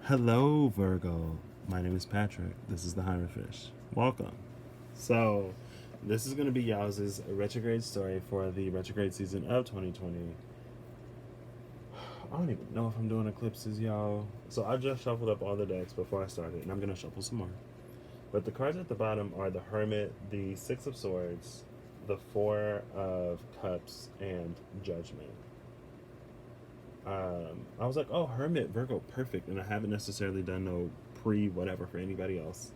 Hello, Virgo. My name is Patrick. This is the Hierophant. Welcome. So, this is going to be y'all's retrograde story for the retrograde season of 2020. I don't even know if I'm doing eclipses, y'all. So, I just shuffled up all the decks before I started, and I'm going to shuffle some more. But the cards at the bottom are the Hermit, the Six of Swords, the Four of Cups, and Judgment. I was like, oh, Hermit, Virgo, perfect. And I haven't necessarily done no pre whatever for anybody else.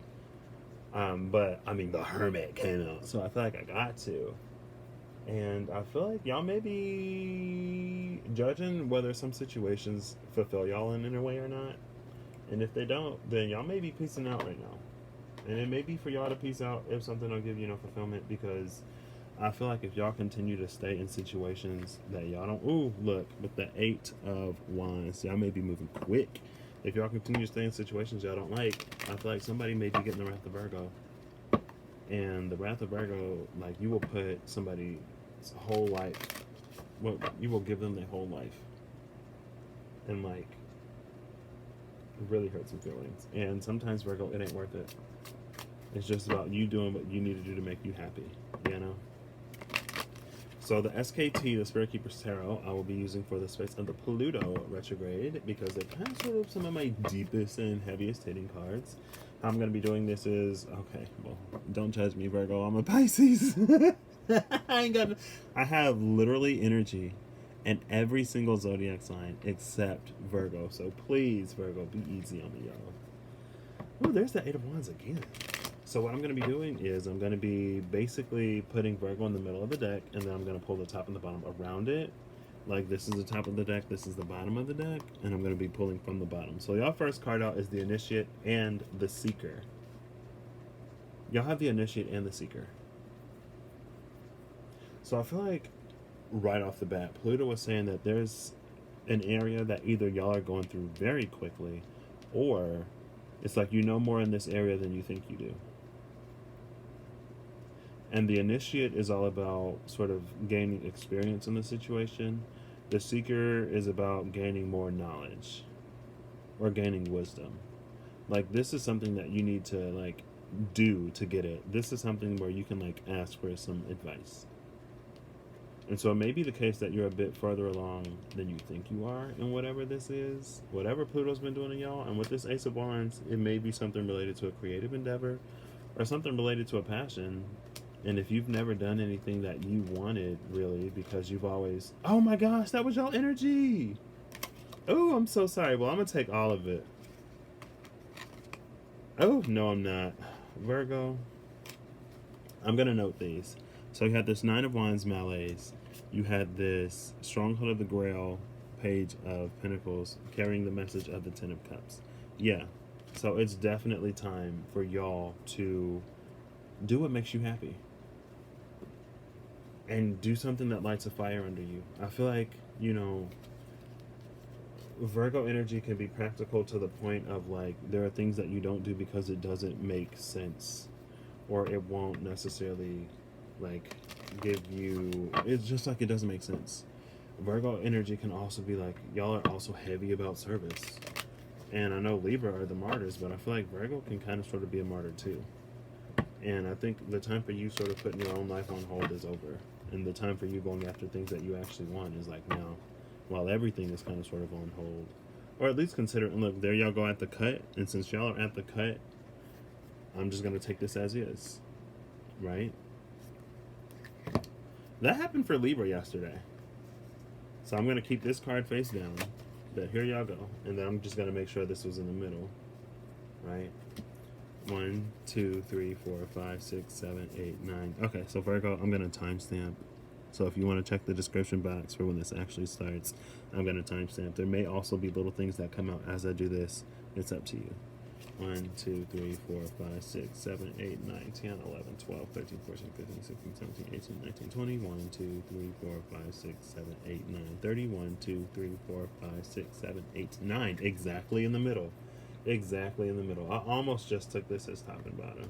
But I mean, the Hermit came out, so I feel like I got to. And I feel like y'all may be judging whether some situations fulfill y'all in a way or not. And if they don't, then y'all may be peacing out right now. And it may be for y'all to peace out if something don't give you no fulfillment, because I feel like if y'all continue to stay in situations that y'all don't, ooh, look, with the Eight of Wands, y'all may be moving quick. If y'all continue to stay in situations y'all don't like, I feel like somebody may be getting the Wrath of Virgo. And the Wrath of Virgo, like, you will put somebody's whole life, well, you will give them their whole life. And, like, really hurt some feelings. And sometimes, Virgo, it ain't worth it. It's just about you doing what you need to do to make you happy, you know? So the SKT, the Spirit Keeper's Tarot, I will be using for the space of the Pluto retrograde, because they're kind of sort of some of my deepest and heaviest hitting cards. How I'm going to be doing this is, okay, well, don't judge me, Virgo. I'm a Pisces. I have literally energy in every single zodiac sign except Virgo. So please, Virgo, be easy on me, y'all. Oh, there's the Eight of Wands again. So what I'm going to be doing is I'm going to be basically putting Virgo in the middle of the deck, and then I'm going to pull the top and the bottom around it. Like, this is the top of the deck, this is the bottom of the deck, and I'm going to be pulling from the bottom. So y'all first card out is the Initiate and the Seeker. Y'all have the Initiate and the Seeker. So I feel like right off the bat, Pluto was saying that there's an area that either y'all are going through very quickly, or it's like you know more in this area than you think you do. And the Initiate is all about sort of gaining experience in the situation. The Seeker is about gaining more knowledge or gaining wisdom. Like, this is something that you need to, like, do to get it. This is something where you can, like, ask for some advice. And so it may be the case that you're a bit further along than you think you are in whatever this is, whatever Pluto's been doing to y'all. And with this Ace of Wands, it may be something related to a creative endeavor or something related to a passion. And if you've never done anything that you wanted, really, because you've always, oh my gosh, that was y'all energy. Oh, I'm so sorry. Well, I'm going to take all of it. Oh, no, I'm not. Virgo, I'm going to note these. So you had this Nine of Wands malaise. You had this Stronghold of the Grail, Page of Pentacles, carrying the message of the Ten of Cups. Yeah. So it's definitely time for y'all to do what makes you happy. And do something that lights a fire under you. I feel like, you know, Virgo energy can be practical to the point of, like, there are things that you don't do because it doesn't make sense, or it won't necessarily, like, give you, it's just like it doesn't make sense. Virgo energy can also be like, y'all are also heavy about service. And I know Libra are the martyrs, but I feel like Virgo can kind of sort of be a martyr too. And I think the time for you sort of putting your own life on hold is over. And the time for you going after things that you actually want is like now, while everything is kind of sort of on hold. Or at least consider, and look, there y'all go at the cut. And since y'all are at the cut, I'm just going to take this as is. Right? That happened for Libra yesterday. So I'm going to keep this card face down. But here y'all go. And then I'm just going to make sure this was in the middle. Right? 1, 2, 3, 4, 5, 6, 7, 8, 9. Okay, so Virgo, I'm going to timestamp. So if you want to check the description box for when this actually starts, I'm going to timestamp. There may also be little things that come out as I do this. It's up to you. 1, 2, 3, 4, 5, 6, 7, 8, 9, 10, 11, 12, 13, 14, 15, 16, 17, 18, 19, 20. 1, 2, 3, 4, 5, 6, 7, 8, 9, 30. 1, 2, 3, 4, 5, 6, 7, 8, 9. Exactly in the middle. Exactly in the middle. I almost just took this as top and bottom.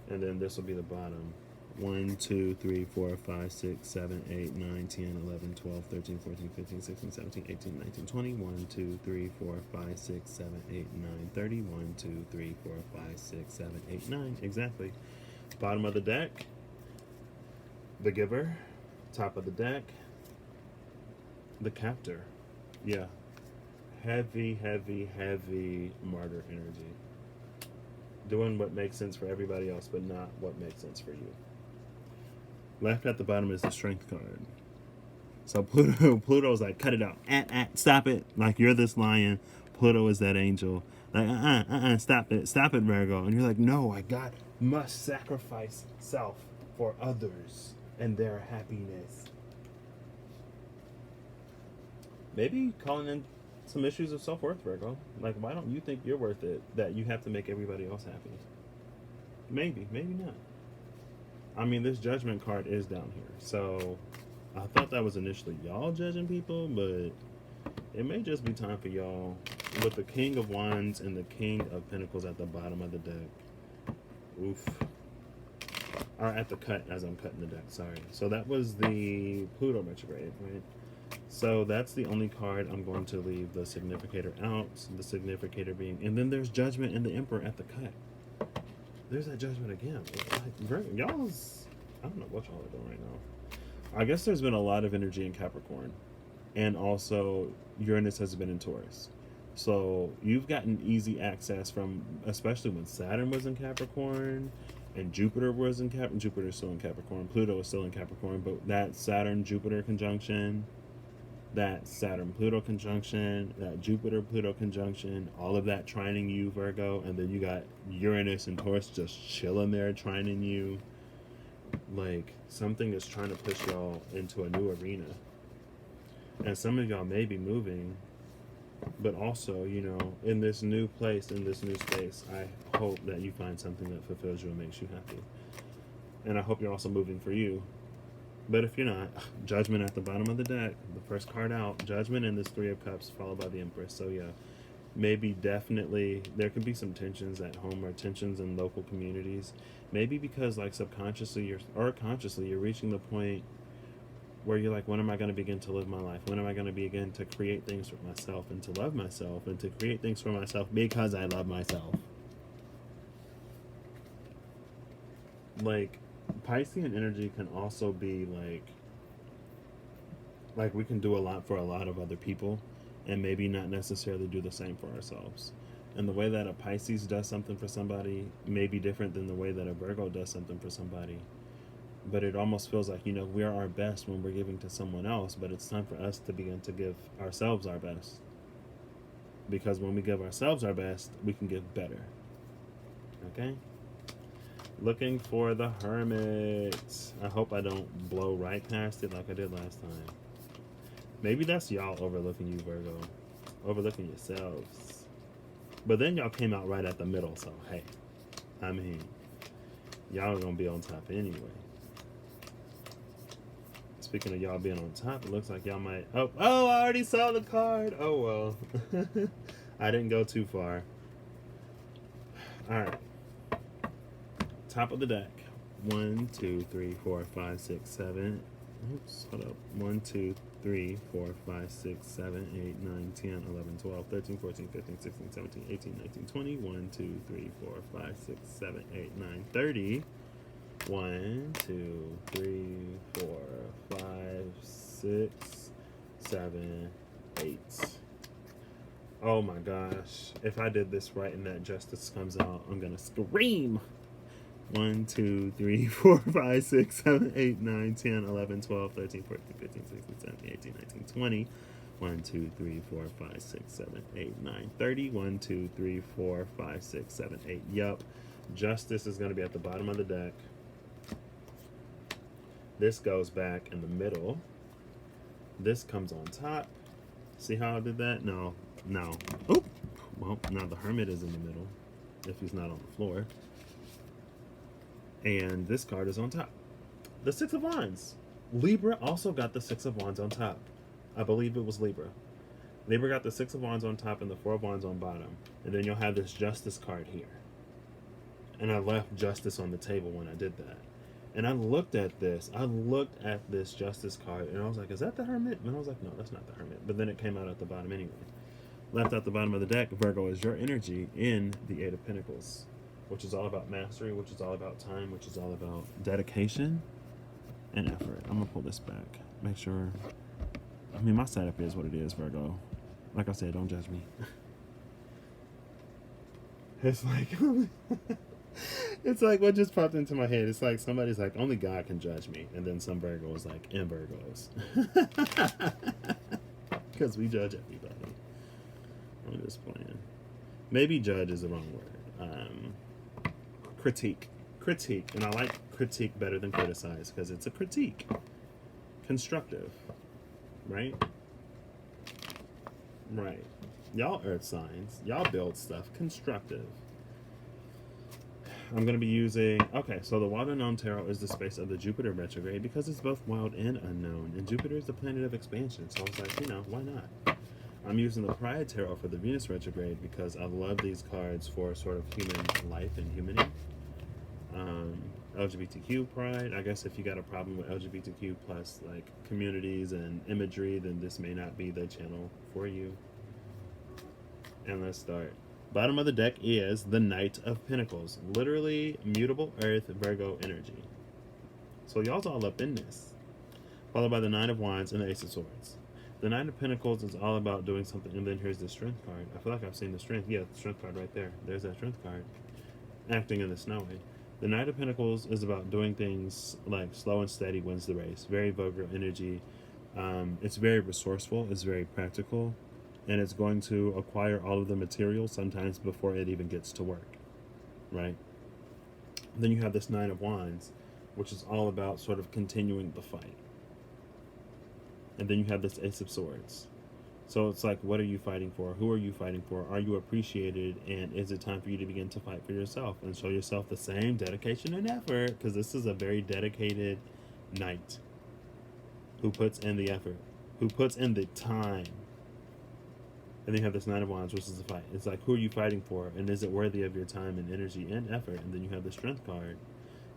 And then this will be the bottom. 1, 2, 3, 4, 5, 6, 7, 8, 9, 10, 11, 12, 13, 14, 15, 16, 17, 18, 19, 20. 1, 2, 3, 4, 5, 6, 7, 8, 9, 30. 1, 2, 3, 4, 5, 6, 7, 8, 9. Exactly. Bottom of the deck, the giver. Top of the deck, the captor. Yeah. Heavy, heavy, heavy martyr energy. Doing what makes sense for everybody else, but not what makes sense for you. Left at the bottom is the strength card. So Pluto's like, cut it out. Stop it. Like, you're this lion. Pluto is that angel. Like, stop it, Virgo. And you're like, no, must sacrifice self for others and their happiness. Maybe calling in some issues of self-worth, Virgo. Like, why don't you think you're worth it that you have to make everybody else happy? Maybe not. I mean, this judgment card is down here. So I thought that was initially y'all judging people, but it may just be time for y'all with the King of Wands and the King of Pentacles at the bottom of the deck. Oof. Or at the cut as I'm cutting the deck, sorry. So that was the Pluto retrograde, right? So that's the only card I'm going to leave the significator out, the significator being, and then there's Judgment and the Emperor at the cut. There's that Judgment again. Like, y'all's, I don't know what y'all are doing right now. I guess there's been a lot of energy in Capricorn, and also Uranus has been in Taurus. So you've gotten easy access from, especially when Saturn was in Capricorn, and Jupiter was in Capricorn. Jupiter's still in Capricorn. Pluto is still in Capricorn, but that Saturn-Jupiter conjunction, that Saturn-Pluto conjunction, that Jupiter-Pluto conjunction, all of that trining you, Virgo, and then you got Uranus and Taurus just chilling there trining you. Like, something is trying to push y'all into a new arena. And some of y'all may be moving, but also, you know, in this new place, in this new space, I hope that you find something that fulfills you and makes you happy. And I hope you're also moving for you. But if you're not, Judgment at the bottom of the deck, the first card out, Judgment and this Three of Cups followed by the Empress. So yeah, maybe definitely there could be some tensions at home or tensions in local communities. Maybe because like subconsciously or consciously you're reaching the point where you're like, when am I going to begin to live my life? When am I going to begin to create things for myself and to love myself and to create things for myself because I love myself? Like, Piscean energy can also be like we can do a lot for a lot of other people and maybe not necessarily do the same for ourselves. And the way that a Pisces does something for somebody may be different than the way that a Virgo does something for somebody. But it almost feels like, you know, we are our best when we're giving to someone else, but it's time for us to begin to give ourselves our best. Because when we give ourselves our best, we can give better. Okay? Looking for the Hermit. I hope I don't blow right past it like I did last time. Maybe that's y'all overlooking you, Virgo. Overlooking yourselves. But then y'all came out right at the middle, so hey. I mean, y'all are going to be on top anyway. Speaking of y'all being on top, it looks like y'all might... Oh, I already saw the card. Oh, well. I didn't go too far. All right. Top of the deck. 1, 2, 3, 4, 5, 6, 7. Oops, hold up. 1, 2, 3, 4, 5, 6, 7, 8, 9, 10, 11, 12, 13, 14, 15, 16, 17, 18, 19, 20. 1, 2, 3, 4, 5, 6, 7, 8, 9, 30. 1, 2, 3, 4, 5, 6, 7, 8. Oh my gosh. If I did this right and that justice comes out, I'm gonna scream. 1, 2, 3, 4, 5, 6, 7, 8, 9, 10, 11, 12, 13, 14, 15, 16, 17, 18, 19, 20. 1, 2, 3, 4, 5, 6, 7, 8, 9, 30. 1, 2, 3, 4, 5, 6, 7, 8. Yup. Justice is going to be at the bottom of the deck. This goes back in the middle. This comes on top. See how I did that? No. Oop. Well, now the Hermit is in the middle if he's not on the floor. And this card is on top. The Six of Wands. Libra also got the Six of Wands on top. I believe it was Libra. Libra got the Six of Wands on top and the Four of Wands on bottom. And then you'll have this Justice card here. And I left Justice on the table when I did that. And I looked at this. I looked at this Justice card, and I was like, "Is that the Hermit?" And I was like, "No, that's not the Hermit." But then it came out at the bottom anyway. Left at the bottom of the deck, Virgo is your energy in the Eight of Pentacles, which is all about mastery, which is all about time, which is all about dedication and effort. I'm gonna pull this back. Make sure. I mean, my setup is what it is, Virgo. Like I said, don't judge me. It's like, it's like what just popped into my head. It's like somebody's like, only God can judge me, and then some Virgo is like, and Virgos, because we judge everybody. I'm just playing. Maybe judge is the wrong word. Critique, and I like critique better than criticize because it's a critique, constructive, right? Right. Y'all earth signs, y'all build stuff constructive. I'm going to be using, okay, so the Wild Unknown Tarot is the space of the Jupiter retrograde because it's both wild and unknown. And Jupiter is the planet of expansion. So I was like, why not? I'm using the Pride Tarot for the Venus retrograde because I love these cards for sort of human life and humanity. LGBTQ pride. I guess if you got a problem with LGBTQ plus like communities and imagery, then this may not be the channel for you. And let's start. Bottom of the deck is the Knight of Pentacles. Literally mutable earth Virgo energy. So y'all's all up in this. Followed by the Nine of Wands and the Ace of Swords. The Nine of Pentacles is all about doing something. And then here's the Strength card. I feel like I've seen the Strength. Yeah, the Strength card right there. There's that Strength card. Acting in the snowy. The Knight of Pentacles is about doing things like slow and steady wins the race. Very Virgo energy. It's very resourceful. It's very practical. And it's going to acquire all of the material sometimes before it even gets to work, right? Then you have this Nine of Wands, which is all about sort of continuing the fight. And then you have this Ace of Swords. So it's like, what are you fighting for? Who are you fighting for? Are you appreciated? And is it time for you to begin to fight for yourself and show yourself the same dedication and effort? Because this is a very dedicated knight who puts in the effort, who puts in the time. And then you have this Nine of Wands, which is a fight. It's like, who are you fighting for? And is it worthy of your time and energy and effort? And then you have the Strength card,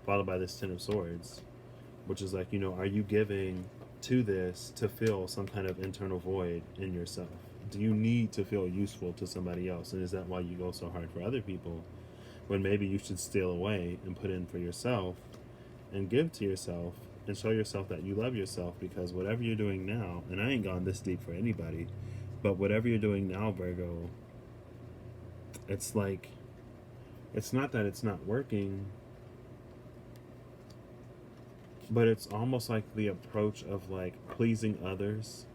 followed by this Ten of Swords, which is like, are you giving to this to fill some kind of internal void in yourself? Do you need to feel useful to somebody else? And is that why you go so hard for other people when maybe you should steal away and put in for yourself and give to yourself and show yourself that you love yourself? Because whatever you're doing now, and I ain't gone this deep for anybody, but whatever you're doing now, Virgo, it's like, it's not that it's not working, but it's almost like the approach of like pleasing others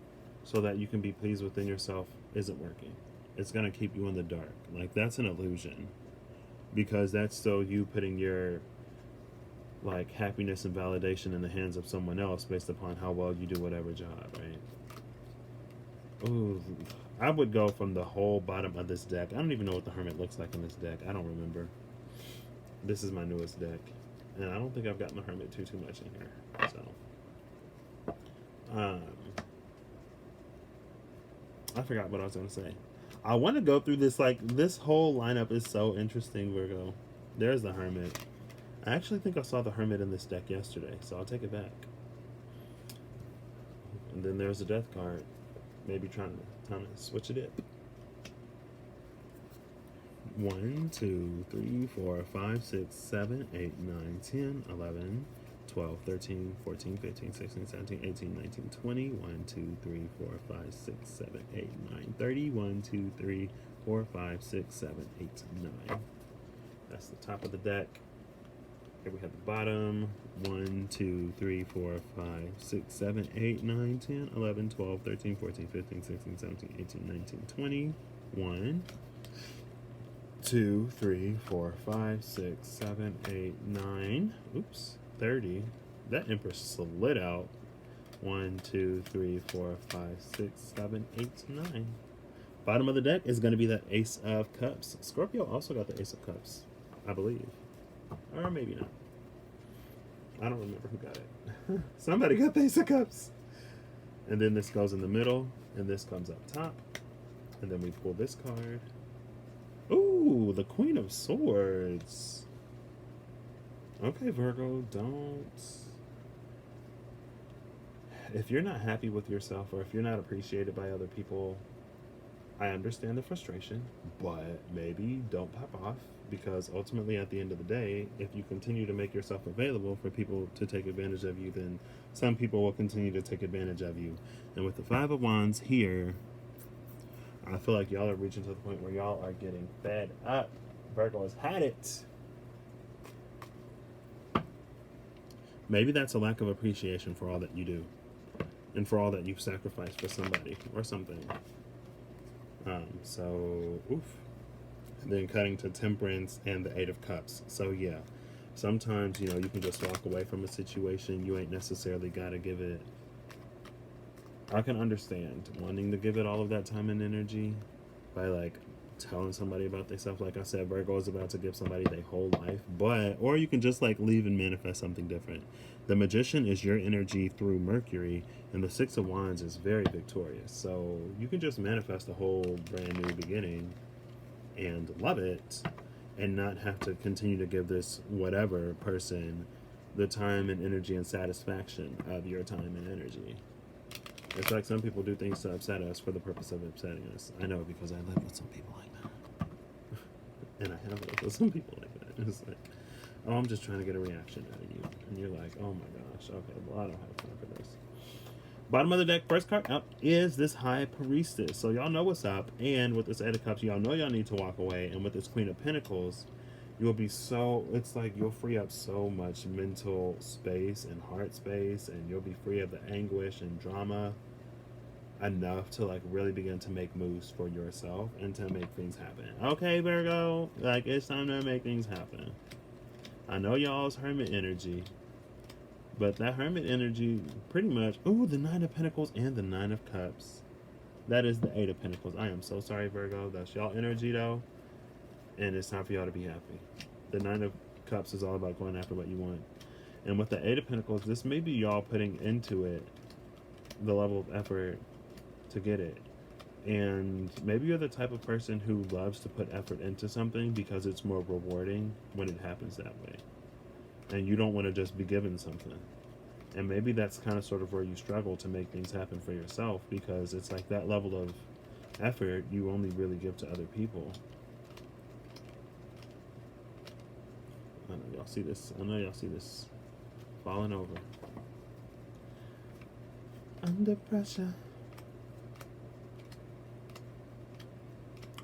so that you can be pleased within yourself isn't working. It's going to keep you in the dark. Like, that's an illusion, because that's still you putting your like happiness and validation in the hands of someone else based upon how well you do whatever job, right? Ooh, I would go from the whole bottom of this deck. I don't even know what the Hermit looks like in this deck. I don't remember. This is my newest deck, and I don't think I've gotten the Hermit too much in here. So, I forgot what I was going to say. I want to go through this. Like, this whole lineup is so interesting, Virgo. There's the Hermit. I actually think I saw the Hermit in this deck yesterday, so I'll take it back. And then there's the Death card. Maybe trying to switch it up. 1, 2, 3, 4, 5, 6, 7, 8, 9, 10, 11, 12, 13, 14, 15, 16, 17, 18, 19, 20. 1, 2, 3, 4, 5, 6, 7, 8, 9, 30. 1, 2, 3, 4, 5, 6, 7, 8, 9. That's the top of the deck. Here we have the bottom. 1, 2, 3, 4, 5, 6, 7, 8, 9, 10, 11, 12, 13, 14, 15, 16, 17, 18, 19, 20. 1, 2, 3, 4, 5, 6, 7, 8, 9. Oops, 30. That Empress slid out. 1, 2, 3, 4, 5, 6, 7, 8, 9. Bottom of the deck is going to be that Ace of Cups. Scorpio also got the Ace of Cups, I believe. Or maybe not. I don't remember who got it. Somebody got the Ace of Cups. And then this goes in the middle, and this comes up top. And then we pull this card. Ooh, the Queen of Swords. Okay, Virgo, don't. If you're not happy with yourself or if you're not appreciated by other people, I understand the frustration, but maybe don't pop off because ultimately, at the end of the day, if you continue to make yourself available for people to take advantage of you, then some people will continue to take advantage of you. And with the Five of Wands here, I feel like y'all are reaching to the point where y'all are getting fed up. Virgo has had it. Maybe that's a lack of appreciation for all that you do and for all that you've sacrificed for somebody or something. Oof. And then cutting to Temperance and the Eight of Cups. So, yeah, sometimes, you can just walk away from a situation. You ain't necessarily got to give it. I can understand wanting to give it all of that time and energy by, like, telling somebody about themselves. Like I said, Virgo is about to give somebody their whole life. Or you can just, like, leave and manifest something different. The Magician is your energy through Mercury, and the Six of Wands is very victorious. So you can just manifest a whole brand new beginning and love it and not have to continue to give this whatever person the time and energy and satisfaction of your time and energy. It's like some people do things to upset us for the purpose of upsetting us. I know because I live with some people like that. And I have lived with some people like that. It's like, oh, I'm just trying to get a reaction out of you. And you're like, oh my gosh, okay, well, I don't have time for this. Bottom of the deck, first card up is this High Priestess. So y'all know what's up. And with this Eight of Cups, y'all know y'all need to walk away. And with this Queen of Pentacles, you'll be it's like you'll free up so much mental space and heart space. And you'll be free of the anguish and drama enough to, like, really begin to make moves for yourself and to make things happen. Okay, Virgo, like, it's time to make things happen. I know y'all's Hermit energy. But that Hermit energy, pretty much... Ooh, the Nine of Pentacles and the Nine of Cups. That is the Eight of Pentacles. I am so sorry, Virgo. That's y'all energy, though. And it's time for y'all to be happy. The Nine of Cups is all about going after what you want. And with the Eight of Pentacles, this may be y'all putting into it the level of effort to get it. And maybe you're the type of person who loves to put effort into something because it's more rewarding when it happens that way. And you don't want to just be given something. And maybe that's kind of sort of where you struggle to make things happen for yourself, because it's like that level of effort you only really give to other people. I know y'all see this. I know y'all see this falling over. Under pressure.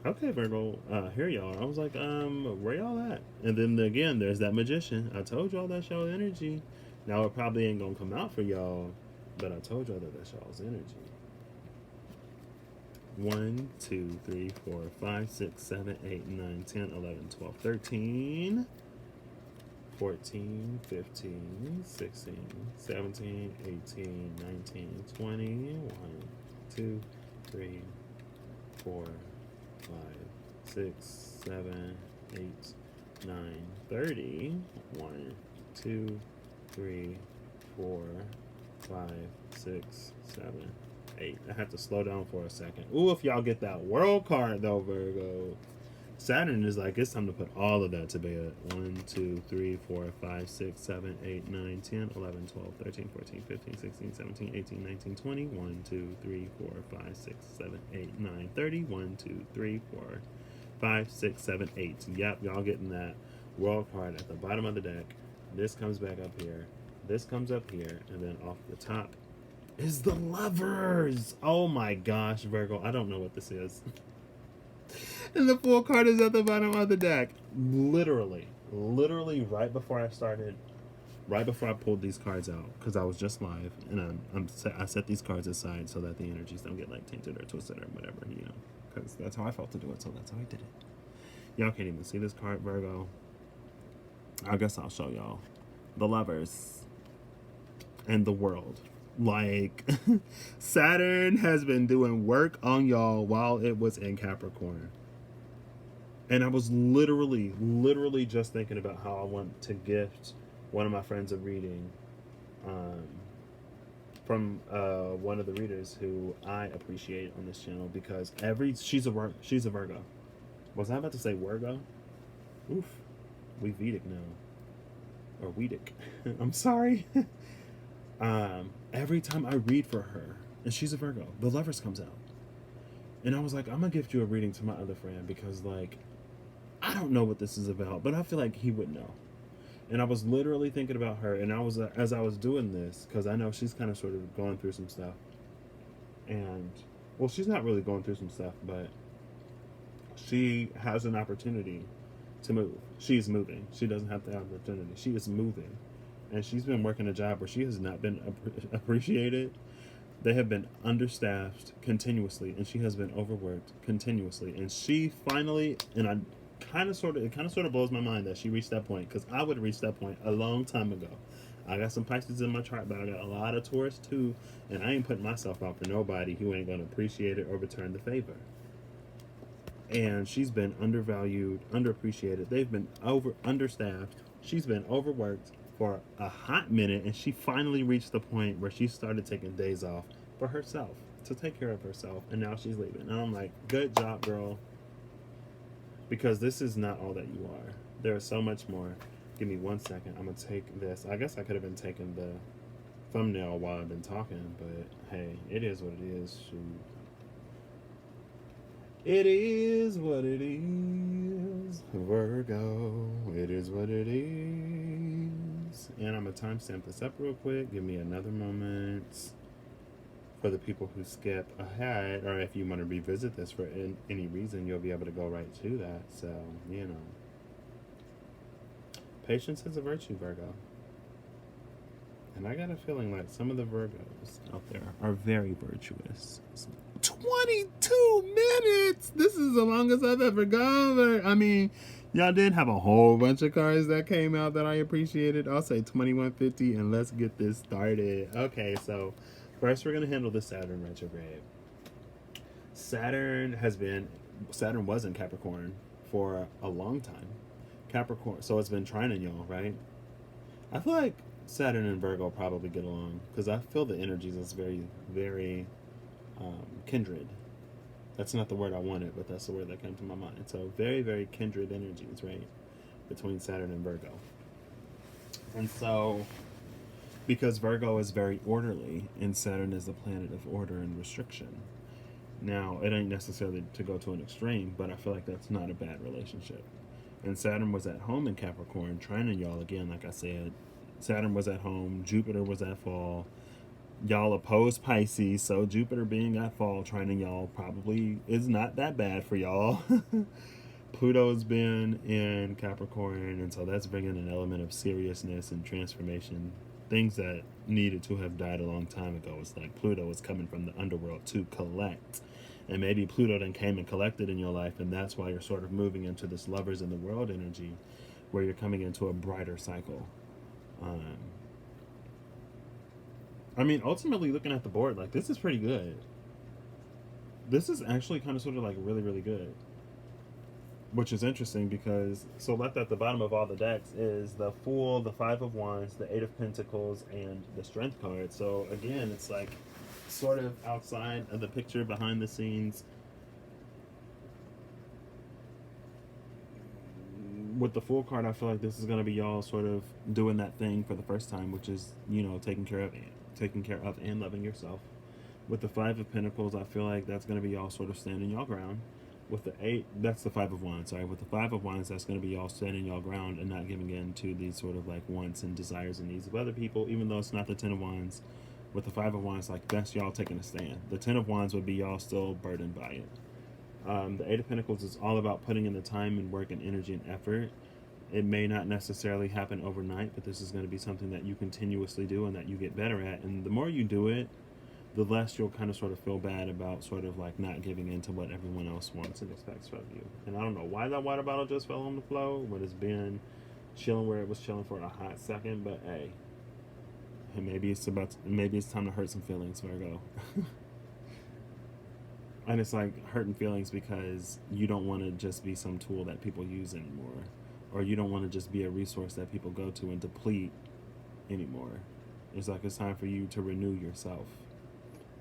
Okay, Virgo, here y'all are. I was like, where y'all at? And then again, there's that Magician. I told y'all that's y'all energy. Now it probably ain't gonna come out for y'all, but I told y'all that that's y'all's energy. 1, 2, 3, 4, 5, 6, 7, 8, 9, 10, 11, 12, 13, 14, 15, 16, 17, 18, 19, 20, 1, 2, 3, 4, 5, 6, 7, 8, 9, 30. 1, 2, 3, 4, 5, 6, 7, 8. I have to slow down for a second. Ooh, if y'all get that World card though, Virgo. Saturn is like, it's time to put all of that to bed. 1, 2, 3, 4, 5, 6, 7, 8, 9, 10, 11, 12, 13, 14, 15, 16, 17, 18, 19, 20. 1, 2, 3, 4, 5, 6, 7, 8, 9, 30. 1, 2, 3, 4, 5, 6, 7, 8. Yep, y'all getting that World card at the bottom of the deck. This comes back up here. This comes up here. And then off the top is the Lovers. Oh my gosh, Virgo. I don't know what this is. And the Fool card is at the bottom of the deck. Literally right before I pulled these cards out, because I was just live, and I set these cards aside so that the energies don't get, like, tainted or twisted or whatever, because that's how I felt to do it, so that's how I did it. Y'all can't even see this card, Virgo. I guess I'll show y'all. The Lovers and the World. Like, Saturn has been doing work on y'all while it was in Capricorn. And I was literally just thinking about how I want to gift one of my friends a reading from one of the readers who I appreciate on this channel, because she's a Virgo. Was I about to say Virgo? Oof. We Vedic now. or Weedic. I'm sorry. Every time I read for her, and she's a Virgo, the Lovers comes out. And I was like, I'm gonna gift you a reading to my other friend because, like, I don't know what this is about, but I feel like he would know. And I was literally thinking about her, and I was as I was doing this because I know she's kind of sort of going through some stuff, and well, she's not really going through some stuff, but she has an opportunity to move. She's moving. She doesn't have the opportunity. She is moving, and she's been working a job where she has not been appreciated. They have been understaffed continuously, and she has been overworked continuously. And she finally, and I it kind of sort of blows my mind that she reached that point because I would have reached that point a long time ago. I got some Pisces in my chart, but I got a lot of Taurus too, and I ain't putting myself out for nobody who ain't gonna appreciate it or return the favor. And she's been undervalued, underappreciated. They've been understaffed. She's been overworked for a hot minute, and she finally reached the point where she started taking days off for herself to take care of herself, and now she's leaving. And I'm like, good job, girl, because this is not all that you are. There is so much more. Give me 1 second. I'm gonna take this. I guess I could have been taking the thumbnail while I've been talking, but hey, it is what it is. Shoot. It is what it is, Virgo. It is what it is. And I'm going to timestamp this up real quick. Give me another moment. For the people who skip ahead, or if you want to revisit this for any reason, you'll be able to go right to that. So, you know. Patience is a virtue, Virgo. And I got a feeling like some of the Virgos out there are very virtuous. 22 minutes! This is the longest I've ever gone. I mean, y'all did have a whole bunch of cards that came out that I appreciated. I'll say 2150 and let's get this started. Okay, so first we're going to handle the Saturn retrograde. Saturn was in Capricorn for a long time. Capricorn, so it's been trining y'all, right? I feel like Saturn and Virgo probably get along because I feel the energies as very, very kindred. That's not the word I wanted, but that's the word that came to my mind. So very, very kindred energies, right, between Saturn and Virgo. And so, because Virgo is very orderly, and Saturn is the planet of order and restriction. Now, it ain't necessarily to go to an extreme, but I feel like that's not a bad relationship. And Saturn was at home in Capricorn, trying to y'all again, like I said. Saturn was at home, Jupiter was at fall. Y'all opposed Pisces, so Jupiter being at fall, trying to y'all probably is not that bad for y'all. Pluto's been in Capricorn, and so that's bringing an element of seriousness and transformation. Things that needed to have died a long time ago. It's like Pluto is coming from the underworld to collect. And maybe Pluto then came and collected in your life, and that's why you're sort of moving into this lovers in the world energy, where you're coming into a brighter cycle. I mean, ultimately, looking at the board, like, this is pretty good. This is actually kind of sort of, like, really, really good. Which is interesting because, so left at the bottom of all the decks is the Fool, the Five of Wands, the Eight of Pentacles, and the Strength card. So, again, it's, like, sort of outside of the picture, behind the scenes. With the Fool card, I feel like this is going to be y'all sort of doing that thing for the first time, which is, you know, taking care of and loving yourself. With the Five of Pentacles, I feel like that's going to be y'all sort of standing y'all ground. With the Eight, that's the Five of Wands, sorry. With the Five of Wands, that's going to be y'all standing y'all ground and not giving in to these sort of like wants and desires and needs of other people, even though it's not the Ten of Wands. With the Five of Wands, like, that's y'all taking a stand. The Ten of Wands would be y'all still burdened by it. The Eight of Pentacles is all about putting in the time and work and energy and effort. It may not necessarily happen overnight, but this is going to be something that you continuously do and that you get better at. And the more you do it, the less you'll kind of sort of feel bad about sort of like not giving in to what everyone else wants and expects from you. And I don't know why that water bottle just fell on the floor, but it's been chilling where it was chilling for a hot second. But hey, and maybe it's time to hurt some feelings, Virgo. And it's like hurting feelings because you don't want to just be some tool that people use anymore. Or you don't want to just be a resource that people go to and deplete anymore. It's like it's time for you to renew yourself.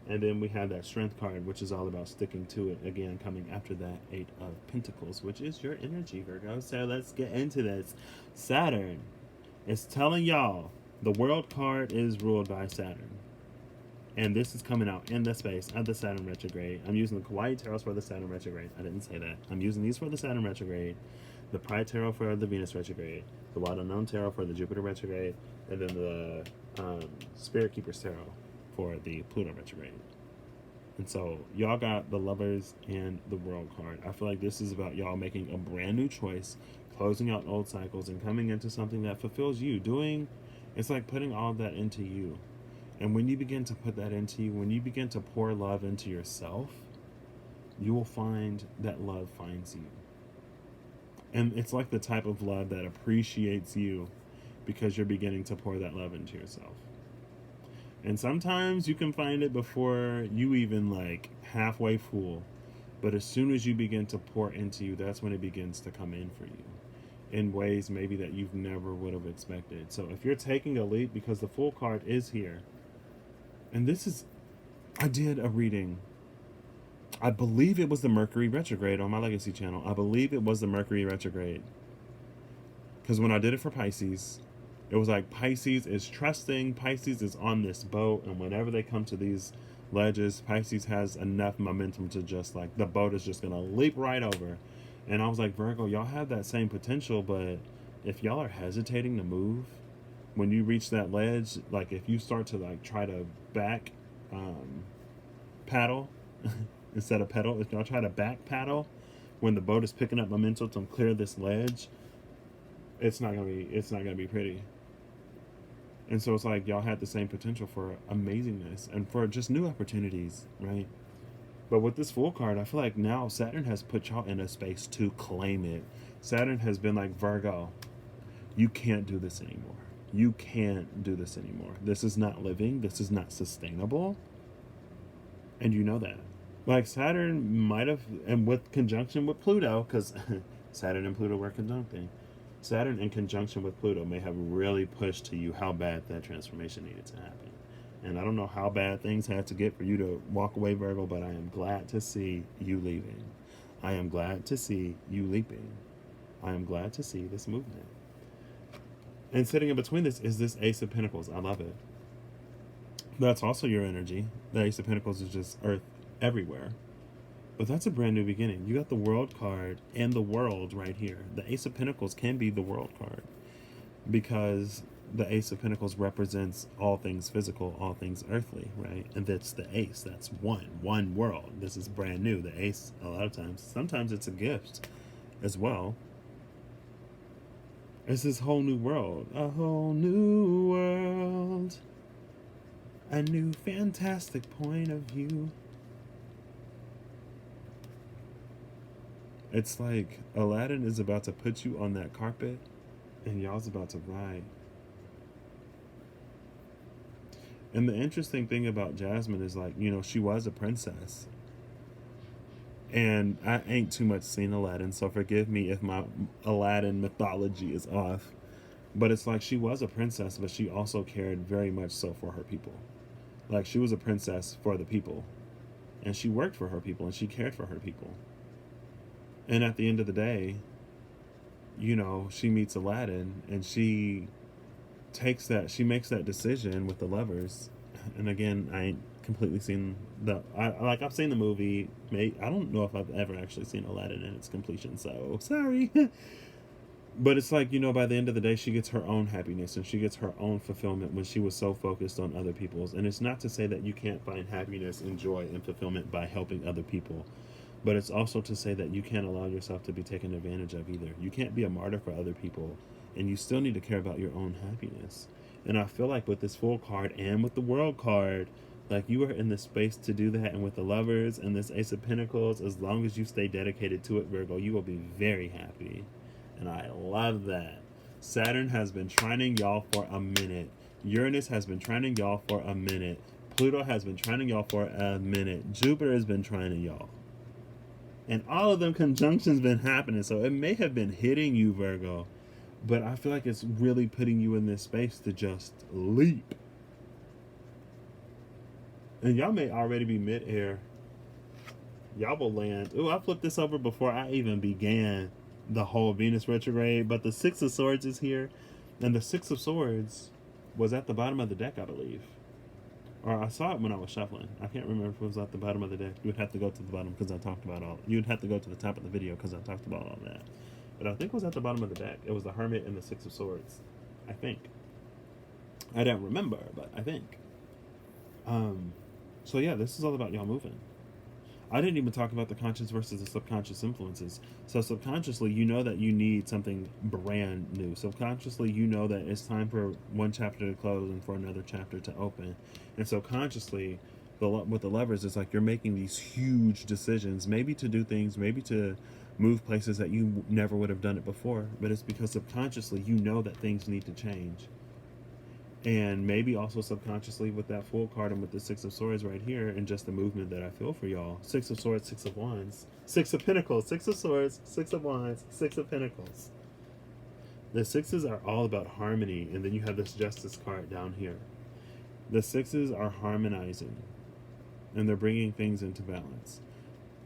And then we have that Strength card, which is all about sticking to it. Again, coming after that Eight of Pentacles, which is your energy, Virgo. So let's get into this. Saturn It's telling y'all the world card is ruled by Saturn. And this is coming out in the space of the Saturn retrograde. I'm using the Kawaii Tarots for the Saturn retrograde. I didn't say that. I'm using these for the Saturn retrograde, the Pride Tarot for the Venus retrograde, the Wild Unknown Tarot for the Jupiter retrograde, and then the Spirit Keepers Tarot for the Pluto retrograde. And so y'all got the Lovers and the World card. I feel like this is about y'all making a brand new choice, closing out old cycles, and coming into something that fulfills you. It's like putting all of that into you. And when you begin to put that into you, when you begin to pour love into yourself, you will find that love finds you. And it's like the type of love that appreciates you because you're beginning to pour that love into yourself. And sometimes you can find it before you even like halfway full. But as soon as you begin to pour into you, that's when it begins to come in for you in ways maybe that you've never would have expected. So if you're taking a leap, because the Fool card is here, and I did a reading. I believe it was the Mercury retrograde on my Legacy channel. I believe it was the Mercury retrograde. Because when I did it for Pisces, it was like Pisces is trusting. Pisces is on this boat. And whenever they come to these ledges, Pisces has enough momentum to just like, the boat is just going to leap right over. And I was like, Virgo, y'all have that same potential. But if y'all are hesitating to move, when you reach that ledge, like if you start to like try to back paddle instead of pedal, if y'all try to back paddle when the boat is picking up momentum to clear this ledge, it's not gonna be pretty. And so it's like y'all had the same potential for amazingness and for just new opportunities, right? But with this Fool card, I feel like now Saturn has put y'all in a space to claim it. Saturn has been like, Virgo, you can't do this anymore. You can't do this anymore. This is not living. This is not sustainable. And you know that. Like Saturn might have, and with conjunction with Pluto, because Saturn and Pluto were conjuncting. Saturn in conjunction with Pluto may have really pushed to you how bad that transformation needed to happen. And I don't know how bad things had to get for you to walk away, Virgo, but I am glad to see you leaving. I am glad to see you leaping. I am glad to see this movement. And sitting in between this is this Ace of Pentacles. I love it. That's also your energy. The Ace of Pentacles is just Earth everywhere. But that's a brand new beginning. You got the World card and the World right here. The Ace of Pentacles can be the World card because the Ace of Pentacles represents all things physical, all things earthly, right? And that's the Ace. That's one world. This is brand new. The Ace, a lot of times, sometimes it's a gift as well. It's this whole new world. A whole new world. A new fantastic point of view. It's like Aladdin is about to put you on that carpet and y'all's about to ride. And the interesting thing about Jasmine is like, you know, she was a princess. And I ain't too much seen Aladdin, so forgive me if my Aladdin mythology is off. But it's like she was a princess, but she also cared very much so for her people. Like she was a princess for the people. And she worked for her people and she cared for her people. And at the end of the day, you know, she meets Aladdin and she makes that decision with the lovers. And again, I ain't completely seen I've seen the movie. I don't know if I've ever actually seen Aladdin in its completion, so sorry. But it's like, you know, by the end of the day, she gets her own happiness and she gets her own fulfillment when she was so focused on other people's. And it's not to say that you can't find happiness and joy and fulfillment by helping other people. But it's also to say that you can't allow yourself to be taken advantage of either. You can't be a martyr for other people. And you still need to care about your own happiness. And I feel like with this Fool card and with the World card, like you are in the space to do that. And with the Lovers and this Ace of Pentacles, as long as you stay dedicated to it, Virgo, you will be very happy. And I love that. Saturn has been trining y'all for a minute. Uranus has been trining y'all for a minute. Pluto has been trining y'all for a minute. Jupiter has been trining y'all. And all of them conjunctions been happening. So it may have been hitting you, Virgo. But I feel like it's really putting you in this space to just leap. And y'all may already be mid-air. Y'all will land. Ooh, I flipped this over before I even began the whole Venus retrograde. But the Six of Swords is here. And the Six of Swords was at the bottom of the deck, I believe. Or I saw it when I was shuffling. I can't remember if it was at the bottom of the deck. You would have to go to the bottom because I talked about all. You'd have to go to the top of the video because I talked about all that. But I think it was at the bottom of the deck. It was the Hermit and the Six of Swords. I think. I don't remember, but I think. So yeah, this is all about y'all moving. I didn't even talk about the conscious versus the subconscious influences. So subconsciously, you know that you need something brand new. Subconsciously, you know that it's time for one chapter to close and for another chapter to open. And so consciously, with the levers, it's like you're making these huge decisions, maybe to do things, maybe to move places that you never would have done it before. But it's because subconsciously, you know that things need to change. And maybe also subconsciously with that Fool card and with the Six of Swords right here and just the movement that I feel for y'all. Six of Swords, Six of Wands, Six of Pentacles, Six of Swords, Six of Wands, Six of Pentacles. The sixes are all about harmony, and then you have this Justice card down here. The sixes are harmonizing, and they're bringing things into balance.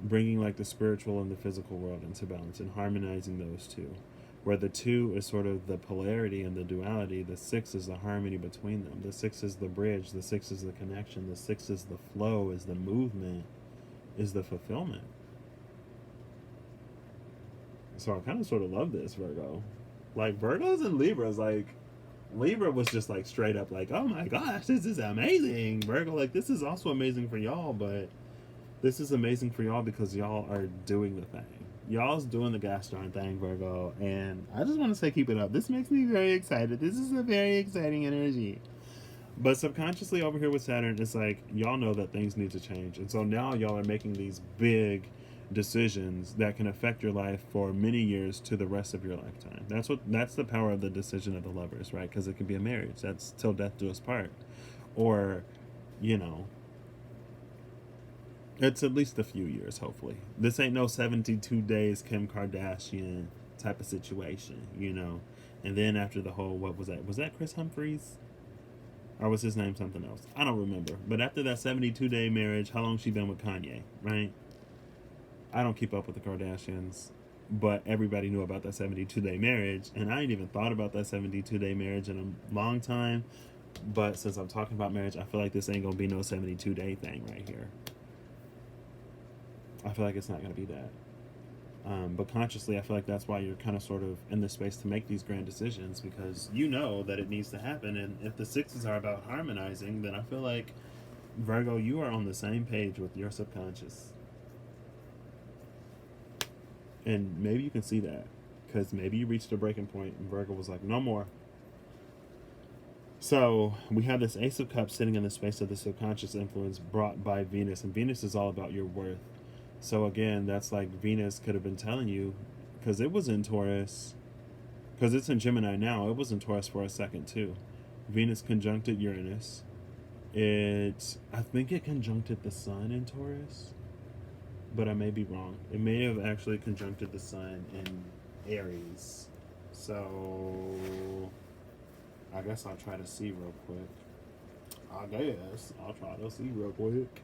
Bringing like the spiritual and the physical world into balance and harmonizing those two. Where the two is sort of the polarity and the duality, the six is the harmony between them. The six is the bridge, the six is the connection, the six is the flow, is the movement, is the fulfillment. So I kind of sort of love this, Virgo. Like, Virgos and Libras, like, Libra was just like straight up like, oh my gosh, this is amazing. Virgo, like, this is also amazing for y'all, but this is amazing for y'all because y'all are doing the thing. Y'all's doing the gosh darn thing, Virgo, and I just want to say keep it up. This makes me very excited. This is a very exciting energy. But subconsciously over here with Saturn, it's like y'all know that things need to change. And so now y'all are making these big decisions that can affect your life for many years to the rest of your lifetime. That's the power of the decision of the lovers, right? Because it could be a marriage. That's till death do us part. Or, you know, it's at least a few years, hopefully. This ain't no 72 days Kim Kardashian type of situation, you know. And then after the whole, what was that? Was that Chris Humphries? Or was his name something else? I don't remember. But after that 72-day marriage, how long she been with Kanye, right? I don't keep up with the Kardashians. But everybody knew about that 72-day marriage. And I ain't even thought about that 72-day marriage in a long time. But since I'm talking about marriage, I feel like this ain't going to be no 72-day thing right here. I feel like it's not going to be that. But consciously, I feel like that's why you're kind of sort of in this space to make these grand decisions, because you know that it needs to happen. And if the sixes are about harmonizing, then I feel like, Virgo, you are on the same page with your subconscious. And maybe you can see that, because maybe you reached a breaking point and Virgo was like, no more. So we have this Ace of Cups sitting in the space of the subconscious influence brought by Venus. And Venus is all about your worth. So again, that's like Venus could have been telling you, because it was in Taurus, because it's in Gemini now, it was in Taurus for a second too. Venus conjuncted Uranus. I think it conjuncted the Sun in Taurus, but I may be wrong. It may have actually conjuncted the Sun in Aries. So I guess I'll try to see real quick. I'll try to see real quick.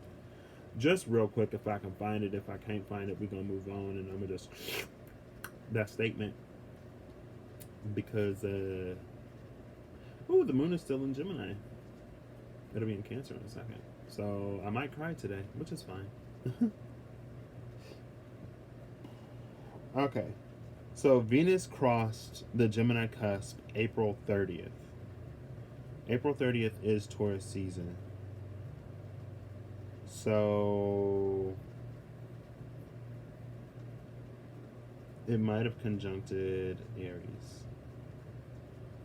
Just real quick, if I can find it. If I can't find it, we're going to move on, and I'm going to just... that statement. Because, the moon is still in Gemini. It'll be in Cancer in a second. So, I might cry today, which is fine. Okay. So, Venus crossed the Gemini cusp April 30th. April 30th is Taurus season. So it might have conjuncted Aries.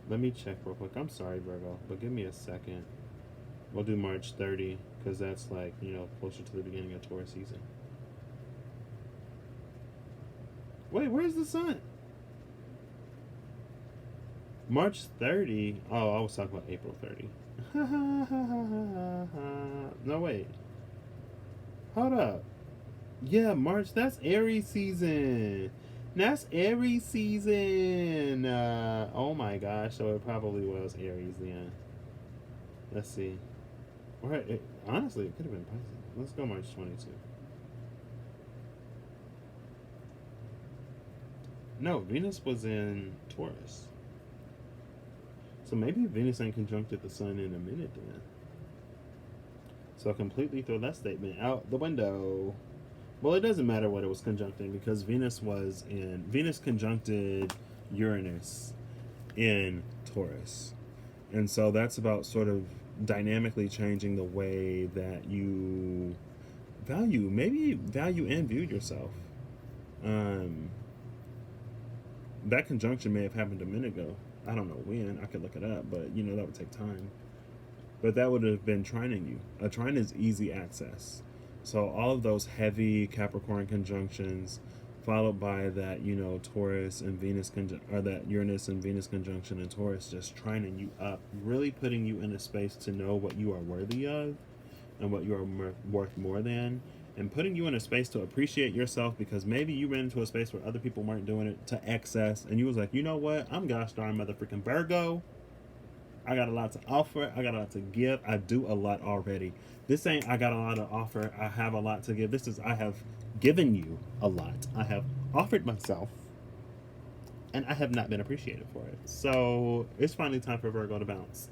Let me check real quick. I'm sorry, Virgo, but give me a second. We'll do March 30, because that's like, you know, closer to the beginning of Taurus season. Wait, where's the sun? March 30? Oh, I was talking about April 30. No, wait. Hold up. Yeah, March. That's Aries season. That's Aries season. Oh my gosh. So it probably was Aries then. Let's see. Honestly, it could have been Pisces. Let's go March 22. No, Venus was in Taurus. So maybe Venus ain't conjuncted the sun in a minute then. So completely throw that statement out the window. Well, it doesn't matter what it was conjuncting because Venus conjuncted Uranus in Taurus. And so that's about sort of dynamically changing the way that you value and view yourself. Um, that conjunction may have happened a minute ago. I don't know when. I could look it up, but that would take time. But that would have been trining you. A trine is easy access. So all of those heavy Capricorn conjunctions, followed by that, Taurus and Venus or that Uranus and Venus conjunction in Taurus, just trining you up, really putting you in a space to know what you are worthy of and what you are worth more than, and putting you in a space to appreciate yourself because maybe you ran into a space where other people weren't doing it to excess, and you was like, you know what? I'm gosh darn motherfucking Virgo. I got a lot to offer. I got a lot to give. I do a lot already. This ain't I got a lot to offer. I have a lot to give. This is I have given you a lot. I have offered myself. And I have not been appreciated for it. So it's finally time for Virgo to bounce.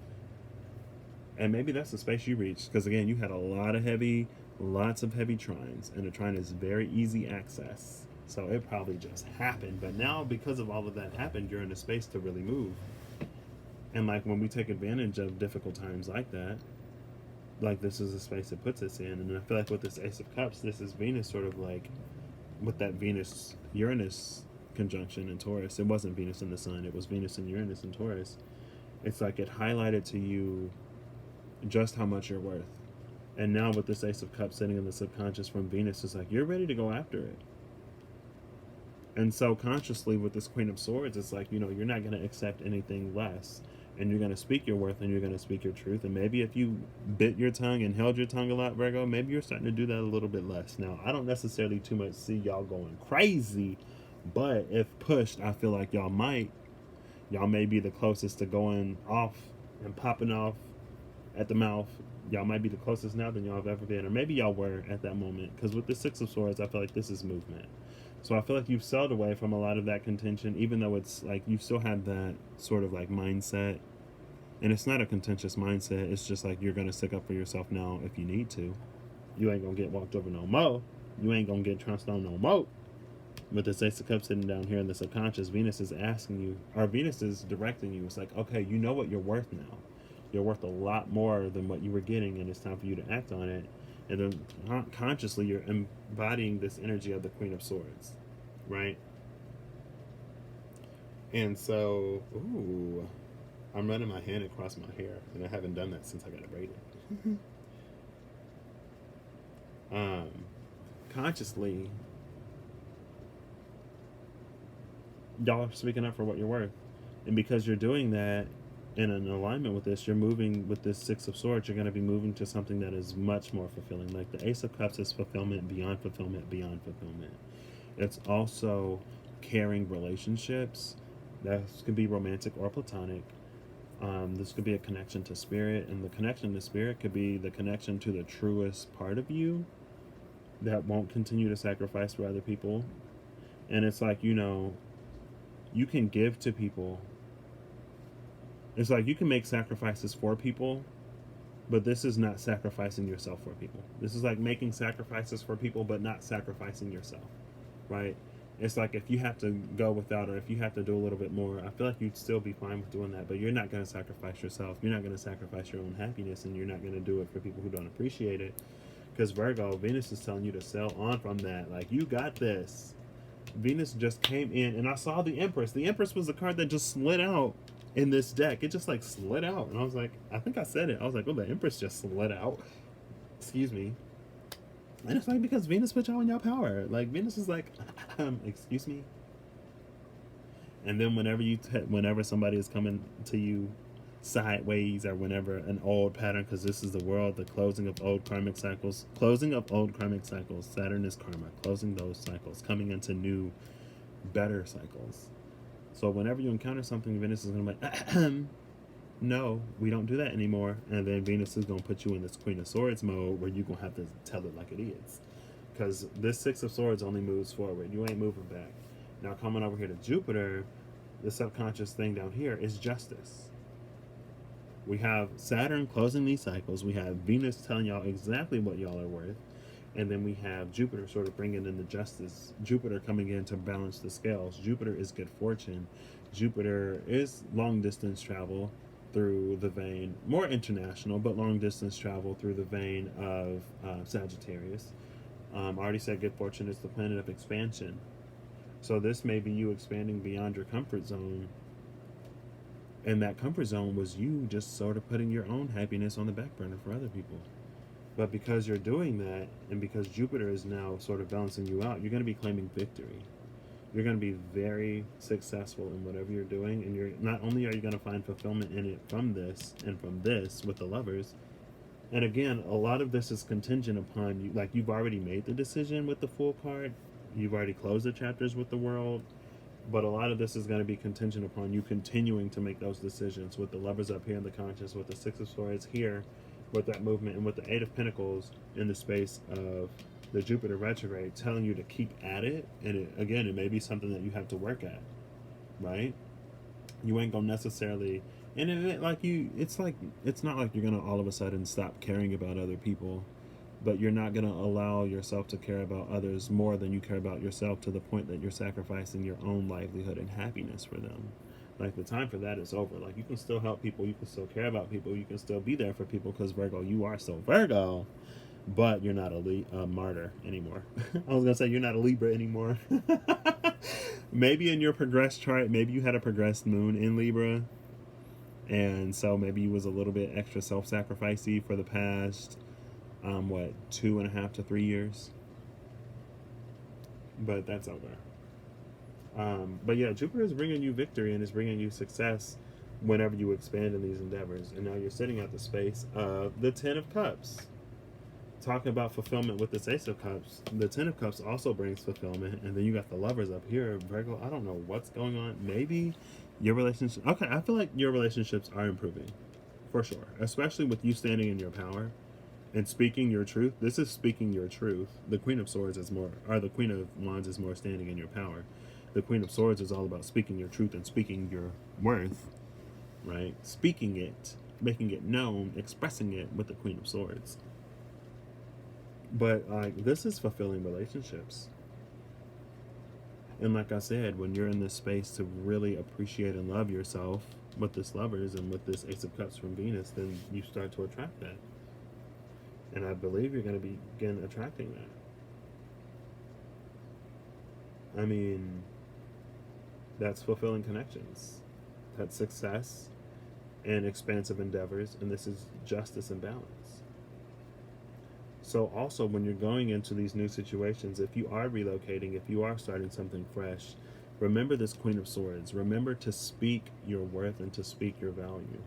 And maybe that's the space you reached. Because again, you had lots of heavy trines. And a trine is very easy access. So it probably just happened. But now because of all of that happened, you're in a space to really move. And like when we take advantage of difficult times like that, like this is a space it puts us in. And I feel like with this Ace of Cups, this is Venus sort of like with that Venus Uranus conjunction in Taurus. It wasn't Venus and the Sun, it was Venus and Uranus in Taurus. It's like it highlighted to you just how much you're worth. And now with this Ace of Cups sitting in the subconscious from Venus, it's like you're ready to go after it. And so consciously with this Queen of Swords, it's like, you're not going to accept anything less. And you're going to speak your worth and you're going to speak your truth. And maybe if you bit your tongue and held your tongue a lot, Virgo, maybe you're starting to do that a little bit less. Now, I don't necessarily too much see y'all going crazy, but if pushed, I feel like y'all may be the closest to going off and popping off at the mouth. Y'all might be the closest now than y'all have ever been. Or maybe y'all were at that moment. Because with the Six of Swords, I feel like this is movement. So I feel like you've sailed away from a lot of that contention, even though it's like you still have that sort of like mindset. And it's not a contentious mindset. It's just like you're going to stick up for yourself now if you need to. You ain't going to get walked over no more. You ain't going to get trounced on no more. With this Ace of Cups sitting down here in the subconscious, Venus is asking you, or Venus is directing you. It's like, okay, you know what you're worth now. You're worth a lot more than what you were getting, and it's time for you to act on it. And then consciously, you're embodying this energy of the Queen of Swords, right? And so, I'm running my hand across my hair, and I haven't done that since I got it braided. Consciously, y'all are speaking up for what you're worth. And because you're doing that in an alignment with this, you're moving with this Six of Swords, you're going to be moving to something that is much more fulfilling. Like the Ace of Cups is fulfillment beyond fulfillment beyond fulfillment. It's also caring relationships. That could be romantic or platonic. This could be a connection to spirit, and the connection to spirit could be the connection to the truest part of you that won't continue to sacrifice for other people. And it's like, you can give to people. It's like you can make sacrifices for people, but this is not sacrificing yourself for people. This is like making sacrifices for people, but not sacrificing yourself, right? It's like if you have to go without, or if you have to do a little bit more, I feel like you'd still be fine with doing that, but you're not going to sacrifice yourself. You're not going to sacrifice your own happiness, and you're not going to do it for people who don't appreciate it. Because Virgo, Venus is telling you to sail on from that. Like, you got this. Venus just came in, and I saw the Empress. The Empress was the card that just slid out in this deck. It just, like, slid out. And I was like, I think I said it. I was like, oh, the Empress just slid out. Excuse me. And it's like, because Venus put y'all in your power. Like, Venus is like, excuse me. And then whenever somebody is coming to you sideways, or whenever an old pattern, because this is the world, the closing of old karmic cycles. Saturn is karma. Closing those cycles. Coming into new, better cycles. So whenever you encounter something, Venus is going to be like, no, we don't do that anymore. And then Venus is going to put you in this Queen of Swords mode where you're going to have to tell it like it is. Because this Six of Swords only moves forward. You ain't moving back. Now coming over here to Jupiter, the subconscious thing down here is justice. We have Saturn closing these cycles. We have Venus telling y'all exactly what y'all are worth. And then we have Jupiter sort of bringing in the justice. Jupiter coming in to balance the scales. Jupiter is good fortune. Jupiter is long distance travel through the vein, more international, but long distance travel through the vein of Sagittarius. I already said good fortune is the planet of expansion. So this may be you expanding beyond your comfort zone. And that comfort zone was you just sort of putting your own happiness on the back burner for other people. But because you're doing that, and because Jupiter is now sort of balancing you out, you're going to be claiming victory. You're going to be very successful in whatever you're doing, and you're not only are you going to find fulfillment in it from this and from this with the lovers. And again, a lot of this is contingent upon you. Like, you've already made the decision with the Fool card. You've already closed the chapters with the World. But a lot of this is going to be contingent upon you continuing to make those decisions with the lovers up here in the conscious, with the Six of Swords here, with that movement, and with the Eight of Pentacles in the space of the Jupiter retrograde, telling you to keep at it. And it may be something that you have to work at, right? You ain't gonna necessarily, and it's not like you're gonna all of a sudden stop caring about other people, but you're not gonna allow yourself to care about others more than you care about yourself, to the point that you're sacrificing your own livelihood and happiness for them. Like, the time for that is over. Like, you can still help people, you can still care about people, you can still be there for people, because Virgo, you are still Virgo, but you're not a martyr anymore. I was gonna say you're not a Libra anymore. Maybe in your progressed chart, maybe you had a progressed moon in Libra, and so maybe you was a little bit extra self-sacrificey for the past 2.5 to 3 years, but that's over. But yeah, Jupiter is bringing you victory and is bringing you success whenever you expand in these endeavors. And now you're sitting at the space of the Ten of Cups, talking about fulfillment with the Ace of Cups. The Ten of Cups also brings fulfillment, and then you got the lovers up here. Virgo, I don't know what's going on. Maybe your relationship. Okay, I feel like your relationships are improving, for sure, especially with you standing in your power and speaking your truth. This is speaking your truth. The Queen of Swords is more, or the Queen of Wands is more standing in your power. The Queen of Swords is all about speaking your truth and speaking your worth, right? Speaking it, making it known, expressing it with the Queen of Swords. But this is fulfilling relationships. And like I said, when you're in this space to really appreciate and love yourself with this lovers and with this Ace of Cups from Venus, then you start to attract that. And I believe you're going to begin attracting that. I mean, that's fulfilling connections. That's success and expansive endeavors. And this is justice and balance. So also, when you're going into these new situations, if you are relocating, if you are starting something fresh, remember this Queen of Swords. Remember to speak your worth and to speak your value.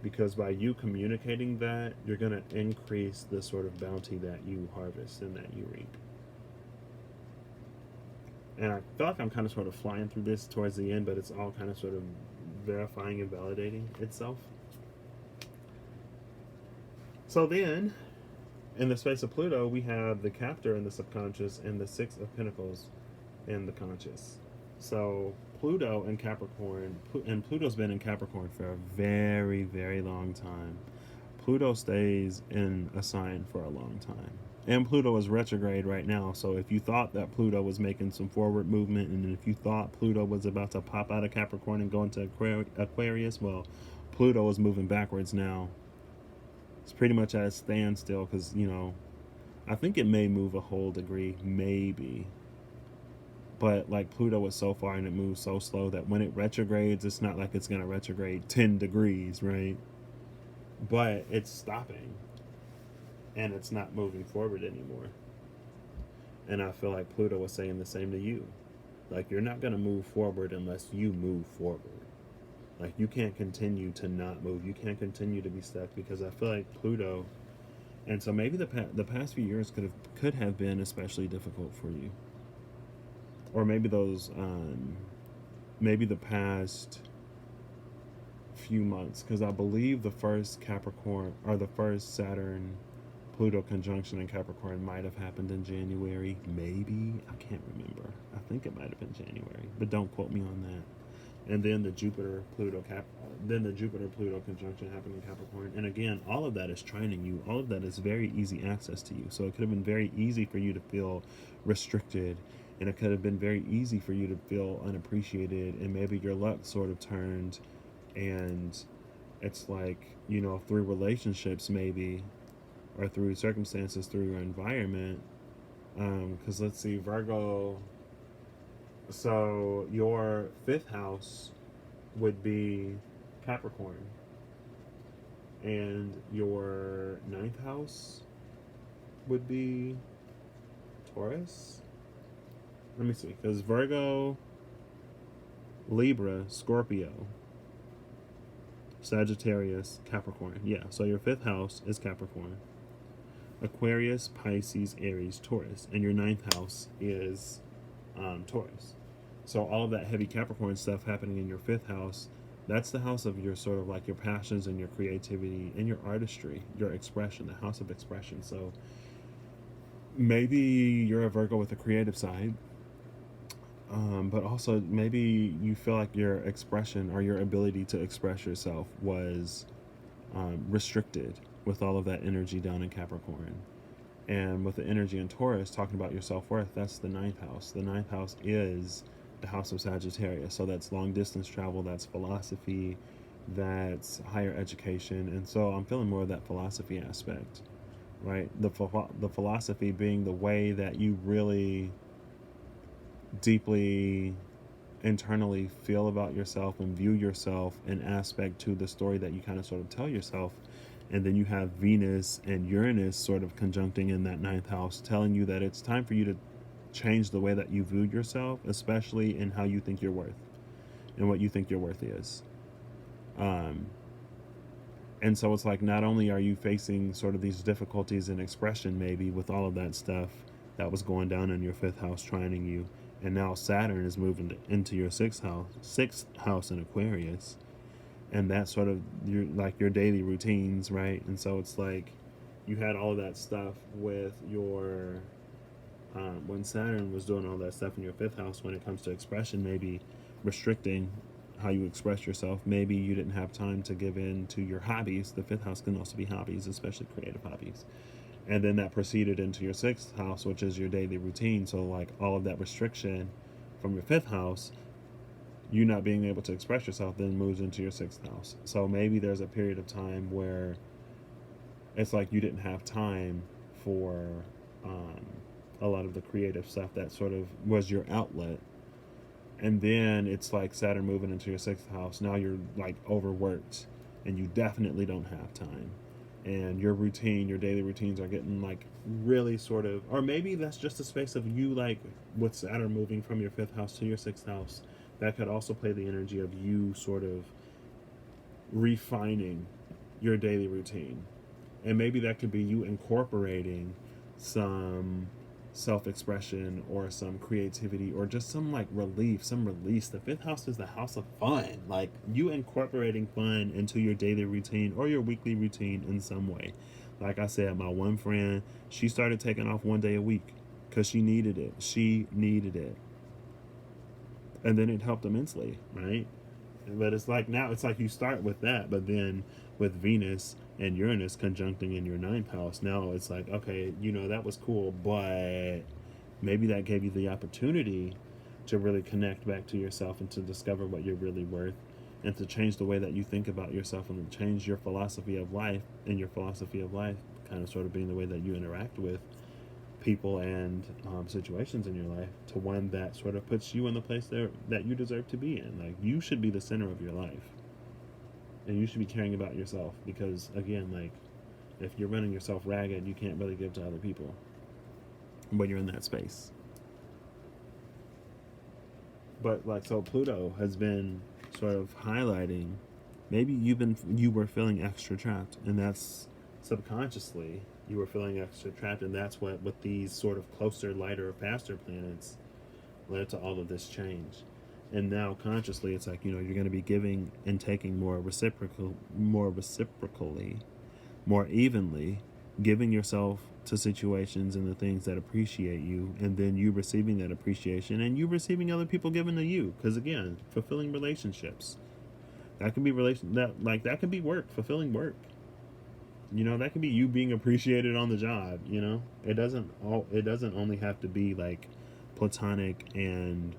Because by you communicating that, you're going to increase the sort of bounty that you harvest and that you reap. And I feel like I'm kind of sort of flying through this towards the end, but it's all kind of sort of verifying and validating itself. So then, in the space of Pluto, we have the Captor in the subconscious and the Six of Pentacles in the conscious. So Pluto in Capricorn, and Pluto's been in Capricorn for a very, very long time. Pluto stays in a sign for a long time. And Pluto is retrograde right now, so if you thought that Pluto was making some forward movement, and if you thought Pluto was about to pop out of Capricorn and go into Aquarius, well, Pluto is moving backwards now. It's pretty much at a standstill, because, I think it may move a whole degree, maybe. But like, Pluto is so far and it moves so slow that when it retrogrades, it's not like it's going to retrograde 10 degrees, right? But it's stopping. And it's not moving forward anymore. And I feel like Pluto was saying the same to you. Like, you're not going to move forward unless you move forward. Like, you can't continue to not move. You can't continue to be stuck, because I feel like Pluto... And so maybe the past few years could have been especially difficult for you. Or maybe maybe the past few months, because I believe the first Capricorn, or the first Saturn Pluto conjunction in Capricorn might have happened in January. Maybe, I can't remember. I think it might have been January, but don't quote me on that. and then the Jupiter Pluto conjunction happened in Capricorn. And again, all of that is training you. All of that is very easy access to you. So it could have been very easy for you to feel restricted, and it could have been very easy for you to feel unappreciated, and maybe your luck sort of turned, and it's like, through relationships maybe, or through circumstances, through your environment. Because let's see, Virgo, so your fifth house would be Capricorn, and your ninth house would be Taurus. Let me see, because Virgo, Libra, Scorpio, Sagittarius, Capricorn. Yeah, so your fifth house is Capricorn. Aquarius, Pisces, Aries, Taurus. And your ninth house is Taurus. So all of that heavy Capricorn stuff happening in your fifth house, that's the house of your sort of like your passions and your creativity and your artistry, your expression, the house of expression. So maybe you're a Virgo with a creative side, but also maybe you feel like your expression or your ability to express yourself was restricted with all of that energy down in Capricorn. And with the energy in Taurus, talking about your self-worth, that's the ninth house. The ninth house is the house of Sagittarius. So that's long distance travel, that's philosophy, that's higher education. And so I'm feeling more of that philosophy aspect, right? The philosophy being the way that you really deeply internally feel about yourself and view yourself in aspect to the story that you kind of sort of tell yourself. And then you have Venus and Uranus sort of conjuncting in that ninth house, telling you that it's time for you to change the way that you view yourself, especially in how you think you're worth and what you think your worth is. And so it's like, not only are you facing sort of these difficulties in expression, maybe with all of that stuff that was going down in your fifth house trining you, and now Saturn is moving into your sixth house in Aquarius, and that's sort of your daily routines, right? And so it's like you had all of that stuff with your when Saturn was doing all that stuff in your fifth house when it comes to expression, maybe restricting how you express yourself. Maybe you didn't have time to give in to your hobbies. The fifth house can also be hobbies, especially creative hobbies. And then that proceeded into your sixth house, which is your daily routine. So like all of that restriction from your fifth house, you not being able to express yourself, then moves into your sixth house. So maybe there's a period of time where it's like you didn't have time for a lot of the creative stuff that sort of was your outlet. And then it's like Saturn moving into your sixth house. Now you're like overworked and you definitely don't have time. And your routine, your daily routines are getting like really sort of, or maybe that's just a space of you, like with Saturn moving from your fifth house to your sixth house. That could also play the energy of you sort of refining your daily routine. And maybe that could be you incorporating some self-expression or some creativity or just some like relief, some release. The fifth house is the house of fun. Like you incorporating fun into your daily routine or your weekly routine in some way. Like I said, my one friend, she started taking off one day a week because she needed it. She needed it. And then it helped immensely, right? But it's like now it's like you start with that, but then with Venus and Uranus conjuncting in your ninth house, now it's like, okay, that was cool, but maybe that gave you the opportunity to really connect back to yourself and to discover what you're really worth and to change the way that you think about yourself and to change your philosophy of life, and your philosophy of life kind of sort of being the way that you interact with people and situations in your life to one that sort of puts you in the place there that you deserve to be in. Like you should be the center of your life and you should be caring about yourself, because again, like if you're running yourself ragged, you can't really give to other people when you're in that space. But like, so Pluto has been sort of highlighting maybe you were feeling extra trapped, and that's subconsciously you were feeling extra trapped, and that's what with these sort of closer, lighter, faster planets led to all of this change. And now consciously it's like, you're going to be giving and taking more reciprocally, more evenly, giving yourself to situations and the things that appreciate you, and then you receiving that appreciation and you receiving other people giving to you. Because again, fulfilling relationships, that can be that can be work, fulfilling work. That can be you being appreciated on the job. It doesn't only have to be like platonic and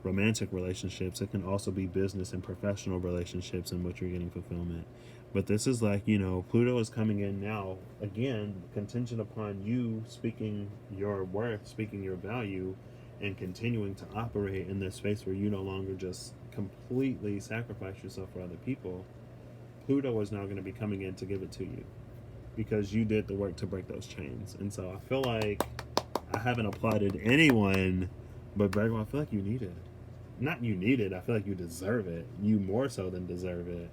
romantic relationships. It can also be business and professional relationships in which you're getting fulfillment. But this is like, Pluto is coming in now, again, contingent upon you speaking your worth, speaking your value, and continuing to operate in this space where you no longer just completely sacrifice yourself for other people. Pluto is now going to be coming in to give it to you because you did the work to break those chains. And so I feel like I haven't applauded anyone, but Virgo, I feel like you need it. Not you need it, I feel like you deserve it. You more so than deserve it.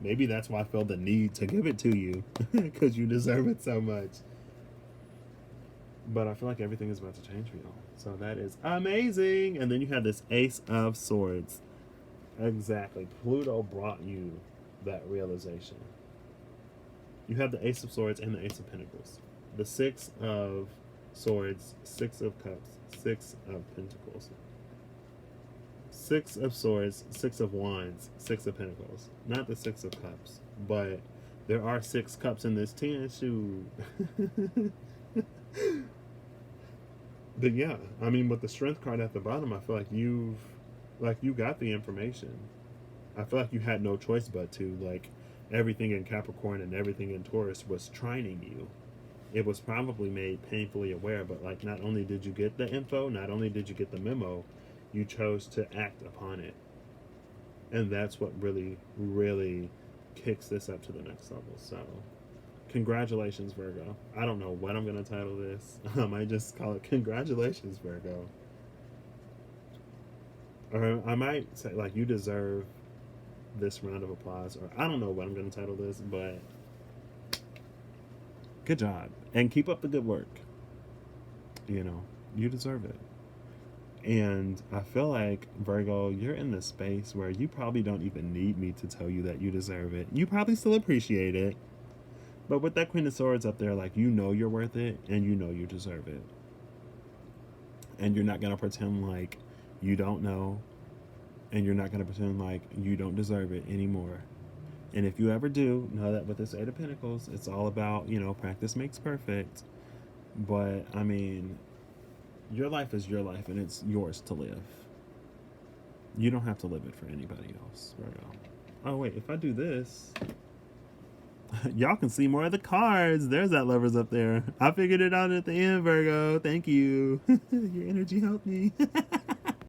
Maybe that's why I feel the need to give it to you, because you deserve it so much. But I feel like everything is about to change for y'all. So that is amazing. And then you have this Ace of Swords. Exactly. Pluto brought you that realization. You have the Ace of Swords and the Ace of Pentacles. The Six of Swords, Six of Cups, Six of Pentacles. Six of Swords, Six of Wands, Six of Pentacles. Not the Six of Cups, but there are 6 cups in this 10 shoe. But yeah, I mean, with the Strength card at the bottom, I feel like you got the information. I feel like you had no choice but to. Like, everything in Capricorn and everything in Taurus was trining you. It was probably made painfully aware, but like, not only did you get the info, not only did you get the memo, you chose to act upon it. And that's what really, really kicks this up to the next level. So, congratulations, Virgo. I don't know what I'm going to title this. I might just call it Congratulations, Virgo. Or I might say, like, you deserve this round of applause. Or I don't know what I'm going to title this, but good job. And keep up the good work. You deserve it. And I feel like, Virgo, you're in this space where you probably don't even need me to tell you that you deserve it. You probably still appreciate it. But with that Queen of Swords up there, like, you're worth it and you deserve it. And you're not going to pretend like you don't know. And you're not going to pretend like you don't deserve it anymore. And if you ever do, know that with this Eight of Pentacles, it's all about, practice makes perfect. But, I mean, your life is your life, and it's yours to live. You don't have to live it for anybody else, Virgo. Oh, wait, if I do this, y'all can see more of the cards. There's that Lovers up there. I figured it out at the end, Virgo. Thank you. Your energy helped me.